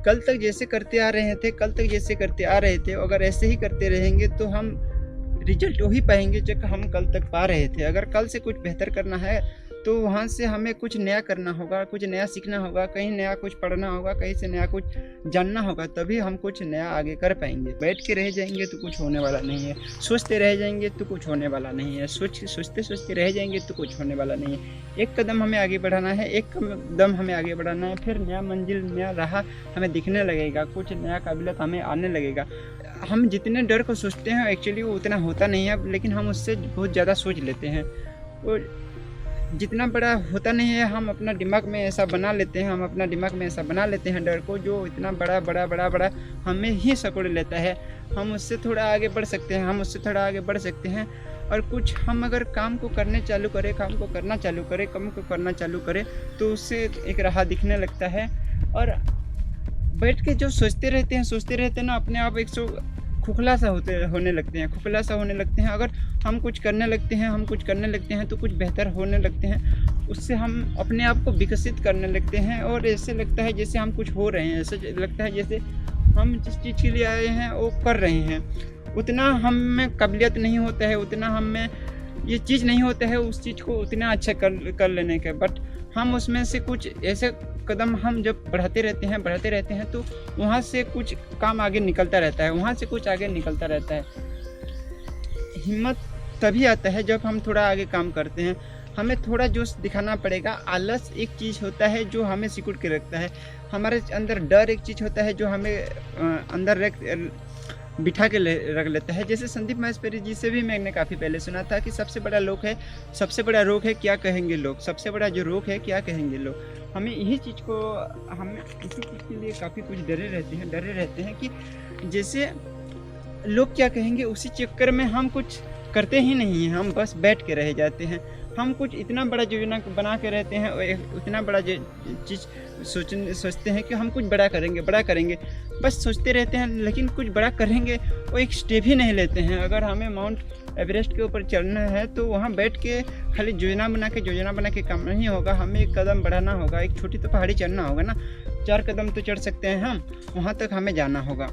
कल तक जैसे करते आ रहे थे, कल तक जैसे करते आ रहे थे, अगर ऐसे ही करते रहेंगे तो हम रिजल्ट वही पाएंगे जो हम कल तक पा रहे थे। अगर कल से कुछ बेहतर करना है तो वहाँ से हमें कुछ नया करना होगा, कुछ नया सीखना होगा, कहीं नया कुछ पढ़ना होगा, कहीं से नया कुछ जानना होगा, तभी हम कुछ नया आगे कर पाएंगे। बैठ के रह जाएंगे तो कुछ होने वाला नहीं है, सोचते रह जाएंगे तो कुछ होने वाला नहीं है, सोचते सोचते रह जाएंगे तो कुछ होने वाला नहीं है। एक कदम हमें आगे बढ़ाना है, एक कदम हमें आगे बढ़ाना है, फिर नया मंजिल, नया राह हमें दिखने लगेगा, कुछ नया काबिलियत हमें आने लगेगा। हम जितने डर को सोचते हैं एक्चुअली वो उतना होता नहीं है, लेकिन हम उससे बहुत ज़्यादा सोच लेते हैं। और जितना बड़ा होता नहीं है, हम अपना दिमाग में ऐसा बना लेते हैं, हम अपना दिमाग में ऐसा बना लेते हैं डर को, जो इतना बड़ा बड़ा बड़ा बड़ा हमें ही सकड़ लेता है। हम उससे थोड़ा आगे बढ़ सकते हैं, हम उससे थोड़ा आगे बढ़ सकते हैं। और कुछ हम अगर काम को करने चालू करें, काम को करना चालू करें, काम को करना चालू करें, तो उससे एक राह दिखने लगता है। और बैठ के जो सोचते रहते हैं ना, अपने आप एक सौ खोखला सा होने लगते हैं, खोखला सा होने लगते हैं। अगर हम कुछ करने लगते हैं तो कुछ बेहतर होने लगते हैं, उससे हम अपने आप को विकसित करने लगते हैं। और ऐसे लगता है जैसे हम कुछ हो रहे हैं, ऐसे लगता है जैसे हम जिस चीज़ के लिए आए हैं वो कर रहे हैं। उतना हम में काबिलियत नहीं होता है, उतना हम में ये चीज़ नहीं होता है उस चीज़ को उतना अच्छा कर लेने का। बट हम उसमें से कुछ ऐसे कदम हम जब बढ़ाते रहते हैं तो वहाँ से कुछ काम आगे निकलता रहता है, वहाँ से कुछ आगे निकलता रहता है। हिम्मत तभी आता है जब हम थोड़ा आगे काम करते हैं, हमें थोड़ा जोश दिखाना पड़ेगा। आलस एक चीज़ होता है जो हमें सिकुड़ के रखता है, हमारे अंदर डर एक चीज़ होता है जो हमें अंदर बिठा के रख लेता है। जैसे संदीप महेश्वरी जी से भी मैंने काफ़ी पहले सुना था कि सबसे बड़ा रोग है क्या कहेंगे लोग, सबसे बड़ा जो रोग है क्या कहेंगे लोग। हमें इसी चीज़ के लिए काफ़ी कुछ डरे रहते हैं कि जैसे लोग क्या कहेंगे, उसी चक्कर में हम कुछ करते ही नहीं हैं, हम बस बैठ के रह जाते हैं। हम कुछ इतना बड़ा योजना बना के रहते हैं और इतना बड़ा चीज़ सोचते हैं कि हम कुछ बड़ा करेंगे, बस सोचते रहते हैं, लेकिन कुछ बड़ा करेंगे वो एक स्टेप ही नहीं लेते हैं। अगर हमें माउंट एवरेस्ट के ऊपर चढ़ना है तो वहाँ बैठ के खाली योजना बना के काम नहीं होगा, हमें एक कदम बढ़ाना होगा, एक छोटी तो पहाड़ी चढ़ना होगा ना, 4 कदम तो चढ़ सकते हैं हम, वहाँ तक हमें जाना होगा।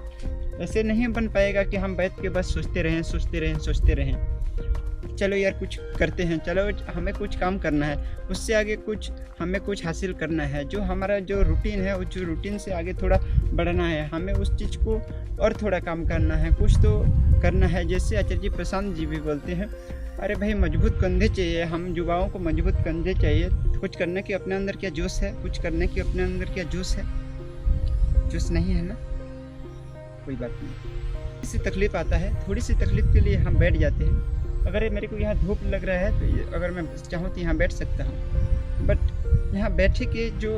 ऐसे नहीं बन पाएगा कि हम बैठ के बस सोचते रहें। चलो यार कुछ करते हैं, चलो हमें कुछ काम करना है, उससे आगे हमें कुछ हासिल करना है। जो हमारा जो रूटीन है उस रूटीन से आगे थोड़ा बढ़ना है, हमें उस चीज़ को और थोड़ा काम करना है, कुछ तो करना है। जैसे आचार्य जी प्रशांत जी भी बोलते हैं, अरे भाई मजबूत कंधे चाहिए, हम युवाओं को मजबूत कंधे चाहिए। कुछ करने के अपने अंदर क्या जोश है, कुछ करने के अपने अंदर क्या जोश है? जोश नहीं है ना, कोई बात नहीं। इससे तकलीफ़ आता है, थोड़ी सी तकलीफ़ के लिए हम बैठ जाते हैं। अगर मेरे को यहाँ धूप लग रहा है तो अगर मैं चाहूँ तो यहाँ बैठ सकता हूँ, बट यहाँ बैठे के जो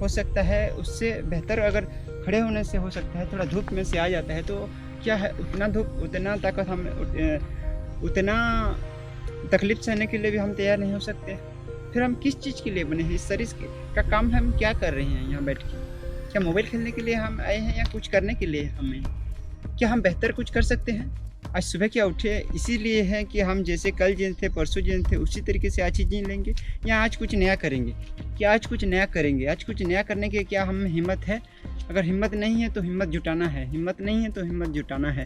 हो सकता है उससे बेहतर अगर खड़े होने से हो सकता है। थोड़ा धूप में से आ जाता है तो क्या है, उतना धूप उतना ताकत हम उतना तकलीफ सहने के लिए भी हम तैयार नहीं हो सकते। फिर हम किस चीज़ के लिए बने हैं? इस शरीर का काम हम क्या कर रहे हैं यहाँ बैठ के? क्या मोबाइल खेलने के लिए हम आए हैं या कुछ करने के लिए हमें? क्या हम बेहतर कुछ कर सकते हैं? आज सुबह क्या उठे इसीलिए है कि हम जैसे कल जिन थे परसों जिन थे उसी तरीके से आज ही जी लेंगे, या आज कुछ नया करेंगे? क्या आज कुछ नया करेंगे? आज कुछ नया करने की क्या हम हिम्मत है? अगर हिम्मत नहीं है तो हिम्मत जुटाना है,